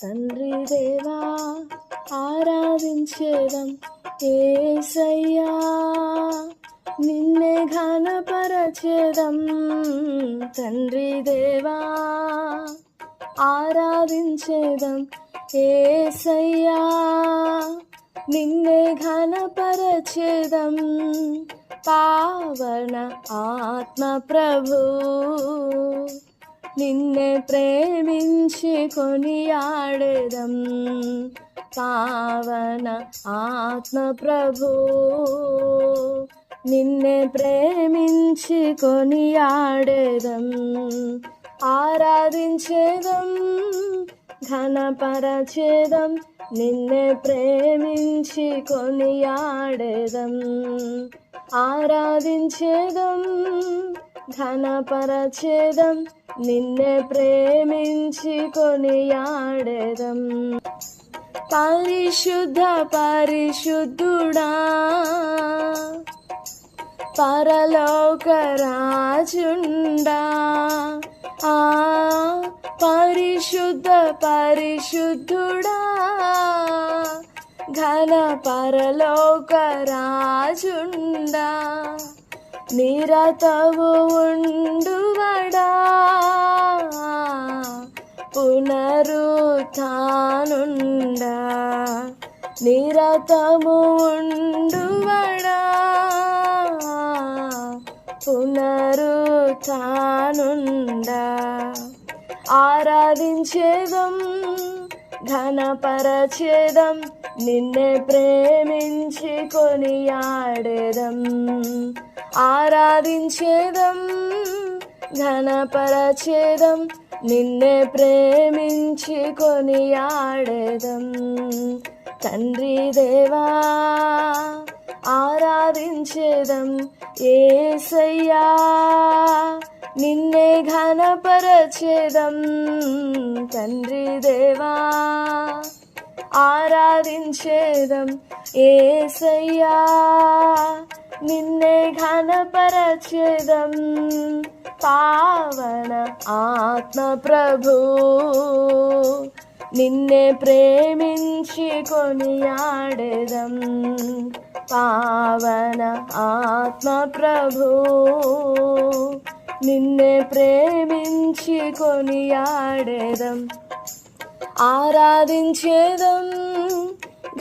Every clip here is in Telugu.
తండ్రి దేవా ఆరాధించేదం యేసయ్యా, నిన్నే ఘనపరచేదం. తండ్రి దేవా ఆరాధించేదం యేసయ్యా, నిన్నే ఘనపరచేదం. పావన ఆత్మ ప్రభు నిన్నే ప్రేమించి కొనియాడెదం. పావన ఆత్మ ప్రభు నిన్నే ప్రేమించి కొనియాడెదం. ఆరాధించేదం ఘనపరచేదం, నిన్నే ప్రేమించి కొనియాడెదం. ఆరాధించేదం ఘనపరచేదం, నిన్నే ప్రేమించి కొనియాడెదం. పరిశుద్ధ పరిశుద్ధుడా పరలోక రాజుండా, పరిశుద్ధ పరిశుద్ధుడా ఘన పరలోక రాజుండా, నిరతవు ఉండువడా పునరుత్థానుండా, నిరతము ఉండువడా పునరుత్థానుండా. ఆరాధించేదం ఘనపరచేదం, నిన్నే ప్రేమించి కొనియాడెదం. ఆరాధించేదం ఘనపరచేదం, నిన్నే ప్రేమించి కొనియాడెదం. తండ్రి దేవా ఆరాధించేదం యేసయ్యా, నిన్నే ఘనపరచేదం. తండ్రి దేవా ఆరాధించేదం యేసయ్యా, నిన్నే ఘనపరచేదం. పావన ఆత్మ ప్రభు నిన్నే ప్రేమించి కొనియాడెదం. పావన ఆత్మ ప్రభు నిన్నే ప్రేమించి కొనియాడెదం. ఆరాధించేదం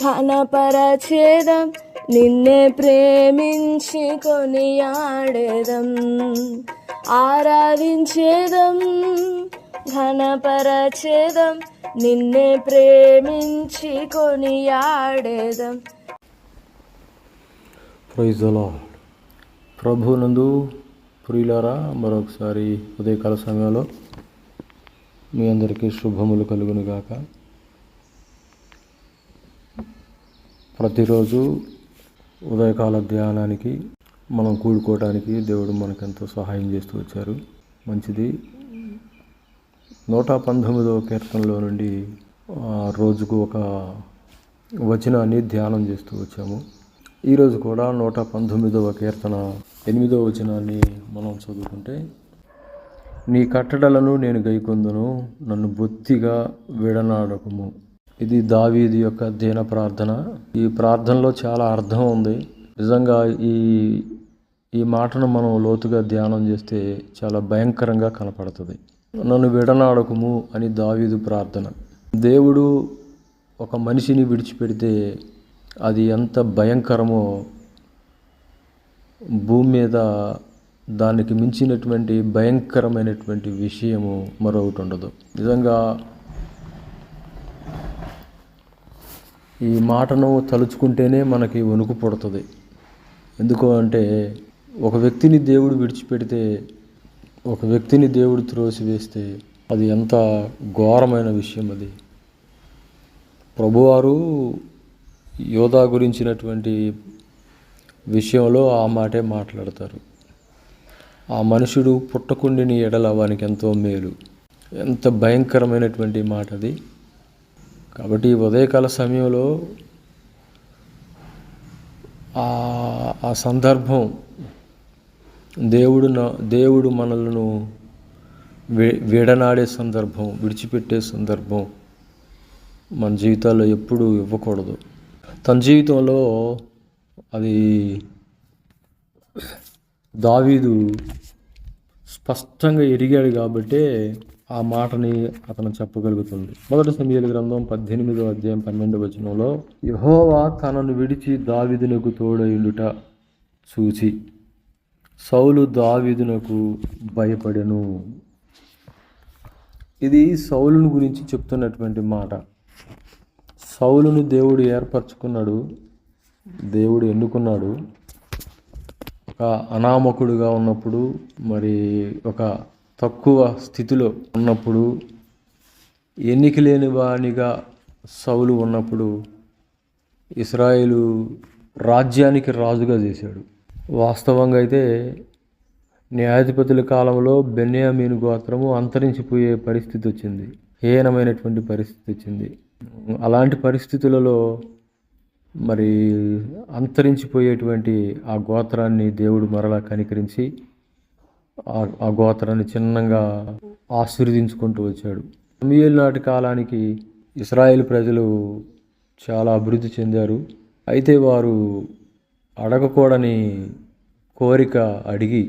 ఘనపరచేదం, నిన్నే ప్రేమించి కొనియాడెదం. ఆరాధించేదం ఘనపరచేదం, నిన్నే ప్రేమించి కొనియాడెదం. Praise the lord. ప్రభునందు ప్రియులారా, మరొకసారి ఉదయకాల సమయంలో మీ అందరికీ శుభములు కలుగును గాక. ప్రతిరోజు ఉదయకాల ధ్యానానికి మనం కూడుకోవడానికి దేవుడు మనకెంతో సహాయం చేస్తూ వచ్చారు. మంచిది. 119వ కీర్తనలో నుండి రోజుకు ఒక వచనాన్ని ధ్యానం చేస్తూ వచ్చాము. ఈరోజు కూడా 119వ కీర్తన 8వ వచనాన్ని మనం చదువుకుంటే, నీ కట్టడలను నేను గైకొందును, నన్ను బొత్తిగా విడనాడకుము. ఇది దావీదు యొక్క దీన ప్రార్థన. ఈ ప్రార్థనలో చాలా అర్థం ఉంది. నిజంగా ఈ మాటను మనం లోతుగా ధ్యానం చేస్తే చాలా భయంకరంగా కనపడుతుంది. నన్ను విడనాడకుము అని దావీదు ప్రార్థన. దేవుడు ఒక మనిషిని విడిచిపెడితే అది ఎంత భయంకరమో భూమి మీద దానికి మించినటువంటి భయంకరమైనటువంటి విషయము మరొకటి ఉండదు. నిజంగా ఈ మాటను తలుచుకుంటేనే మనకి వణుకు పుడుతుంది. ఎందుకు అంటే, ఒక వ్యక్తిని దేవుడు విడిచిపెడితే, ఒక వ్యక్తిని దేవుడు త్రోసివేస్తే అది ఎంత ఘోరమైన విషయం. అది ప్రభువారు యోధా గురించినటువంటి విషయంలో ఆ మాటే మాట్లాడతారు. ఆ మనుషుడు పుట్టకుండిని ఎడల వానికి ఎంతో మేలు. ఎంత భయంకరమైనటువంటి మాట అది. కాబట్టి ఉదయకాల సమయంలో ఆ సందర్భం దేవుడు మనలను విడనాడే సందర్భం, విడిచిపెట్టే సందర్భం మన జీవితాల్లో ఎప్పుడూ ఇవ్వకూడదు. తన జీవితంలో అది దావీదు స్పష్టంగా ఎరిగాడు కాబట్టే ఆ మాటని అతను చెప్పగలుగుతుంది. 1 సమూయేలు గ్రంథం 18వ అధ్యాయం 12వ వచనంలో, యెహోవా తనను విడిచి దావీదునకు తోడయుండుట చూచి సౌలు దావీదునకు భయపడెను. ఇది సౌలును గురించి చెప్తున్నటువంటి మాట. సౌలును దేవుడు ఏర్పరచుకున్నాడు, దేవుడు ఎన్నుకున్నాడు. ఒక అనామకుడుగా ఉన్నప్పుడు, మరి ఒక తక్కువ స్థితిలో ఉన్నప్పుడు, ఎన్నిక లేని వానిగా సౌలు ఉన్నప్పుడు ఇశ్రాయేలు రాజ్యానికి రాజుగా చేశాడు. వాస్తవంగా అయితే న్యాయాధిపతుల కాలంలో బెన్యామీను గోత్రము అంతరించిపోయే పరిస్థితి వచ్చింది, హీనమైనటువంటి పరిస్థితి వచ్చింది. అలాంటి పరిస్థితులలో మరి అంతరించిపోయేటువంటి ఆ గోత్రాన్ని దేవుడు మరలా కనికరించి ఆ గోత్రాన్ని చిన్నగా ఆశీర్వదించుకుంటూ వచ్చాడు. సమూయేలు నాటి కాలానికి ఇశ్రాయేలు ప్రజలు చాలా అభివృద్ధి చెందారు. అయితే వారు అడగకూడని కోరిక అడిగి,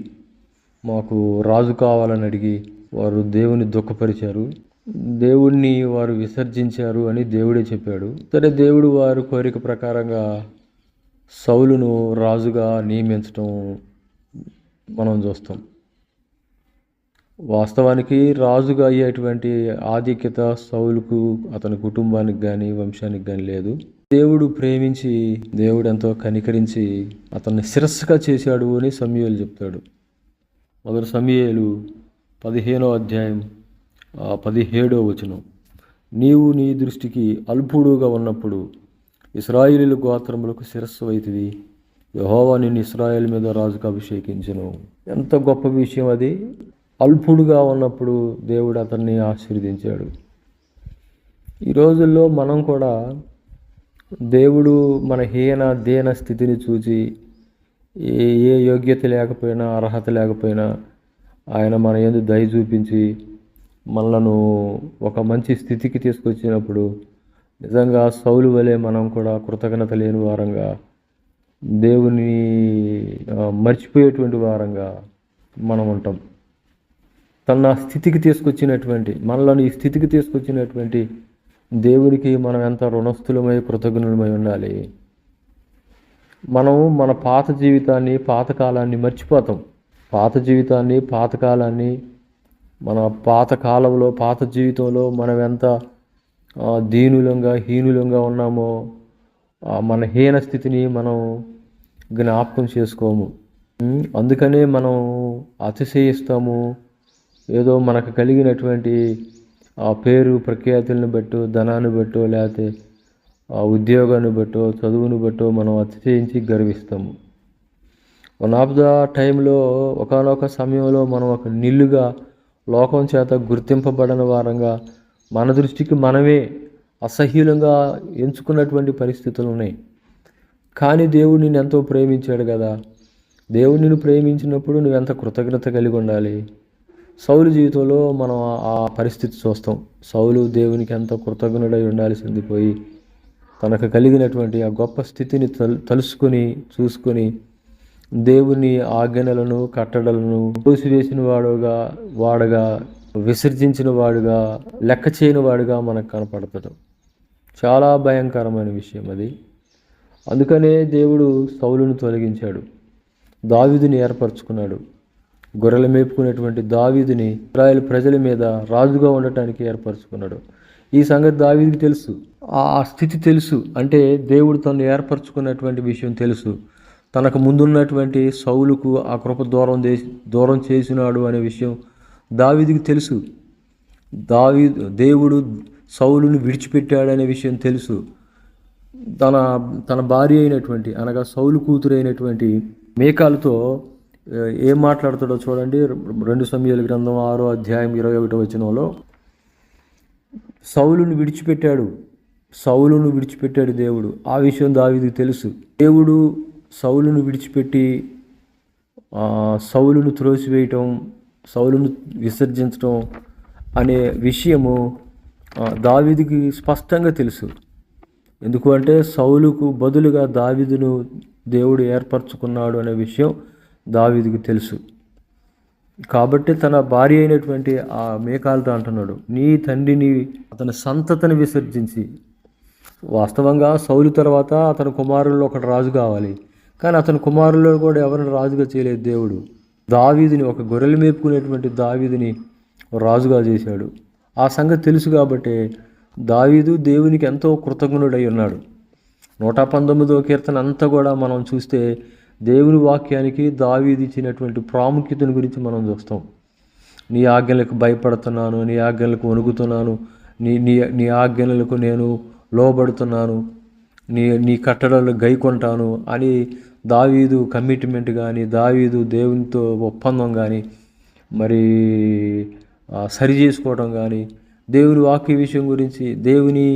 మాకు రాజు కావాలని అడిగి వారు దేవుని దుఃఖపరిచారు, దేవుణ్ణి వారు విసర్జించారు అని దేవుడే చెప్పాడు. సరే, దేవుడు వారి కోరిక ప్రకారంగా సౌలును రాజుగా నియమించడం మనం చూస్తాం. వాస్తవానికి రాజుగా అయ్యేటువంటి ఆధిక్యత సౌలుకు, అతని కుటుంబానికి కానీ వంశానికి కానీ లేదు. దేవుడు ప్రేమించి, దేవుడు ఎంతో కనికరించి అతన్ని శిరస్సుగా చేశాడు అని సమూయేలు చెప్తాడు. 1 సమూయేలు 15వ అధ్యాయం 17వ వచనం, నీవు నీ దృష్టికి అల్పుడుగా ఉన్నప్పుడు ఇశ్రాయేలు గోత్రములకు శిరస్సు అయితివి, యెహోవా నిన్ను ఇశ్రాయేలు మీద రాజుగా అభిషేకించెను. ఎంత గొప్ప విషయం అది! అల్పుడుగా ఉన్నప్పుడు దేవుడు అతన్ని ఆశీర్వదించాడు. ఈ రోజుల్లో మనం కూడా దేవుడు మన దీన స్థితిని చూసి, ఏ యోగ్యత లేకపోయినా, అర్హత లేకపోయినా ఆయన మన యందు దయ చూపించి మనలను ఒక మంచి స్థితికి తీసుకొచ్చినప్పుడు నిజంగా సౌలు వలె మనం కూడా కృతజ్ఞత లేని వారంగా, దేవుని మర్చిపోయేటువంటి వారంగా మనం ఉంటాం. తన స్థితికి తీసుకొచ్చినటువంటి, మనలను ఈ స్థితికి తీసుకొచ్చినటువంటి దేవుడికి మనం ఎంత రుణస్థులమై కృతజ్ఞులమై ఉండాలి. మనం మన పాత జీవితాన్ని, పాతకాలాన్ని మర్చిపోతాం. పాత జీవితాన్ని, పాతకాలాన్ని, మన పాత కాలంలో, పాత జీవితంలో మనం ఎంత దీనులంగా, హీనులంగా ఉన్నామో మన హీన స్థితిని మనం జ్ఞాపకం చేసుకోము. అందుకనే మనం అతిశయిస్తాము. ఏదో మనకు కలిగినటువంటి పేరు ప్రఖ్యాతులను బట్టో, ధనాన్ని బట్టో, లేకపోతే ఉద్యోగాన్ని బట్టో, చదువును బట్టో మనం అతిశయించి గర్విస్తాము. వన్ ఆఫ్ ద టైంలో, ఒకానొక సమయంలో మనం ఒక నిల్లుగా, లోకం చేత గుర్తింపబడని వారంగా, మన దృష్టికి మనమే అసహ్యులంగా ఎంచుకున్నటువంటి పరిస్థితులు ఉన్నాయి. కానీ దేవుడు నిన్ను ఎంతో ప్రేమించాడు కదా. దేవుడు నిన్ను ప్రేమించినప్పుడు నువ్వెంత కృతజ్ఞత కలిగి ఉండాలి. సౌలు జీవితంలో మనం ఆ పరిస్థితి చూస్తాం. సౌలు దేవునికి ఎంతో కృతజ్ఞుడై ఉండాల్సింది పోయి, తనకు కలిగినటువంటి ఆ గొప్ప స్థితిని తలుసుకొని, చూసుకొని, దేవుని ఆజ్ఞలను, కట్టడలను తోసివేసిన వాడుగా, విసర్జించిన వాడుగా, లెక్క చేయని వాడుగా మనకు కనపడతాడు. చాలా భయంకరమైన విషయం అది. అందుకనే దేవుడు సౌలును తొలగించాడు, దావీదుని ఏర్పరచుకున్నాడు. గొర్రెలు మేపుకునేటువంటి దావీదుని ఇశ్రాయేలు ప్రజల మీద రాజుగా ఉండటానికి ఏర్పరచుకున్నాడు. ఈ సంగతి దావీదుకి తెలుసు, ఆ స్థితి తెలుసు. అంటే దేవుడు తను ఏర్పరచుకున్నటువంటి విషయం తెలుసు. తనకు ముందున్నటువంటి సౌలుకు ఆ కృప దూరం చేసినాడు అనే విషయం దావీదుకి తెలుసు. దేవుడు సౌలును విడిచిపెట్టాడనే విషయం తెలుసు. తన భార్య అయినటువంటి, అనగా సౌలు కూతురు అయినటువంటి మేకాలతో ఏం మాట్లాడుతాడో చూడండి. 2 సమూయేలు గ్రంథం 6వ అధ్యాయం 21వ వచనంలో, సౌలును విడిచిపెట్టాడు దేవుడు. ఆ విషయం దావీదుకు తెలుసు. దేవుడు సౌలును విడిచిపెట్టి సౌలును త్రోసివేయటం, సౌలును విసర్జించటం అనే విషయము దావీదుకి స్పష్టంగా తెలుసు. ఎందుకు అంటే సౌలుకు బదులుగా దావీదును దేవుడు ఏర్పరచుకున్నాడు అనే విషయం దావీదుకి తెలుసు. కాబట్టి తన భార్య అయినటువంటి ఆ మీకాలుతో అంటున్నాడు, నీ తండ్రిని అతని సంతతిని విసర్జించి. వాస్తవంగా సౌలు తర్వాత అతని కుమారుల్లో ఒకటి రాజు కావాలి, కానీ అతని కుమారుల్లో కూడా ఎవరిని రాజుగా చేయలేదు దేవుడు. దావీదుని, ఒక గొర్రెలు మేపుకునేటువంటి దావీదుని రాజుగా చేశాడు. ఆ సంగతి తెలుసు కాబట్టి దావీదు దేవునికి ఎంతో కృతజ్ఞుడై ఉన్నాడు. 119వ కీర్తన అంతా కూడా మనం చూస్తే దేవుని వాక్యానికి దావీదు ఇచ్చినటువంటి ప్రాముఖ్యతను గురించి మనం చూస్తాం. నీ ఆజ్ఞలకు భయపడుతున్నాను, నీ ఆజ్ఞలకు వణుకుతున్నాను, నీ నీ నీ ఆజ్ఞలకు నేను లోబడుతున్నాను, నీ కట్టడలు గైకొంటాను అని దావీదు కమిట్మెంట్ కానీ, దావీదు దేవునితో ఒప్పందం కానీ, మరి సరి చేసుకోవడం కానీ, దేవుని వాక్య విషయం గురించి, దేవుని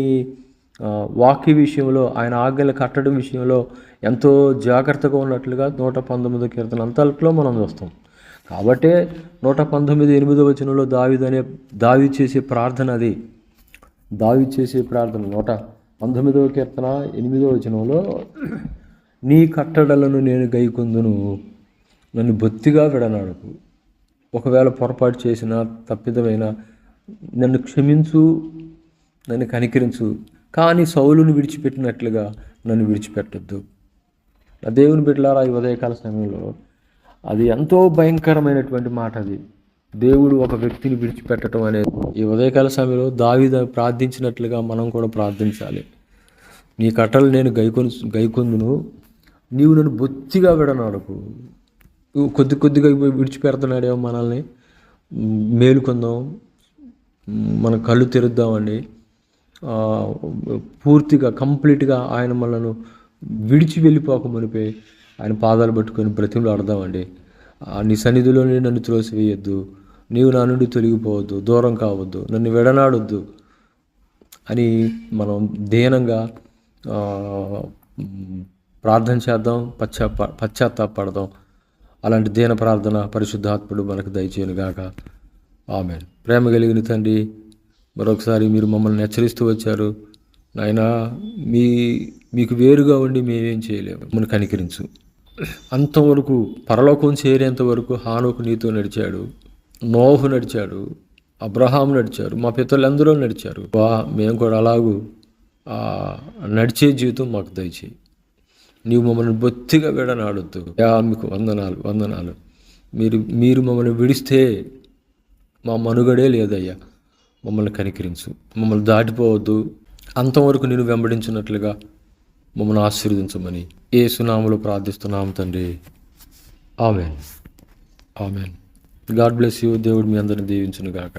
వాక్య విషయంలో, ఆయన ఆజ్ఞలు కట్టడం విషయంలో ఎంతో జాగ్రత్తగా ఉన్నట్లుగా 119వ కీర్తన అంతట్లో మనం చూస్తాం. కాబట్టే 119:8 వచనంలో దావీదు చేసే ప్రార్థన అది. దావీదు చేసే ప్రార్థన 119వ కీర్తన 8వ వచనంలో, నీ కట్టడలను నేను గైకొందును, నన్ను బొత్తిగా విడనాడకు. ఒకవేళ పొరపాటు చేసిన, తప్పిదమైన నన్ను క్షమించు, నన్ను కనికరించు, కానీ సౌలును విడిచిపెట్టినట్లుగా నన్ను విడిచిపెట్టద్దు. ఆ దేవుని బిడ్డలారా, ఈ ఉదయకాల సమయంలో అది ఎంతో భయంకరమైనటువంటి మాట. అది దేవుడు ఒక వ్యక్తిని విడిచిపెట్టడం అనేది. ఈ ఉదయకాల సమయంలో దావీదు ప్రార్థించినట్లుగా మనం కూడా ప్రార్థించాలి. నీ కట్టలు నేను గైకొందును, నీవు నన్ను బొత్తిగా విడనాడకు. కొద్దిగా విడిచిపెడుతున్నాడేమో మనల్ని, మేలుకొందాం, మన కళ్ళు తెరుద్దామండి. పూర్తిగా కంప్లీట్గా ఆయన మనను విడిచి వెళ్ళిపోక మునిపే ఆయన పాదాలు పట్టుకొని బ్రతిమలు ఆడదామండి. నీ సన్నిధిలోనే నన్ను త్రోసివేయొద్దు, నీవు నా నుండి తొలగిపోవద్దు, దూరం కావద్దు, నన్ను విడనాడొద్దు అని మనం దీనంగా ప్రార్థన చేద్దాం, పశ్చాత్తాపడదాం. అలాంటి దీన ప్రార్థన పరిశుద్ధాత్ముడు మనకు దయచేయునుగాక. ఆమేన్. ప్రేమ కలిగిన తండ్రి, మరొకసారి మీరు మమ్మల్ని హెచ్చరిస్తూ వచ్చారు నాయనా. మీకు వేరుగా ఉండి మేమేం చేయలేము, మమ్మల్ని కనికరించు. అంతవరకు పరలోకం చేరేంత వరకు హానోకు నీతో నడిచాడు, నోహు నడిచాడు, అబ్రహాం నడిచారు, మా పితరులందరూ నడిచారు. మేము కూడా అలాగూ నడిచే జీవితం మాకు దయచేయి. నీవు మమ్మల్ని బొత్తిగా విడనాడొద్దు. మీకు వందనాలు. మీరు మమ్మల్ని విడిస్తే మా మనుగడే లేదయ్యా. మమ్మల్ని కనికరించు, మమ్మల్ని దాటిపోవద్దు. అంతవరకు నేను వెంబడించినట్లుగా మమ్మల్ని ఆశీర్వదించమని యేసు నామములో ప్రార్థిస్తున్నాము తండ్రి. ఆమేన్. God bless you. దేవుడు మీ అందరిని దీవించును గాక.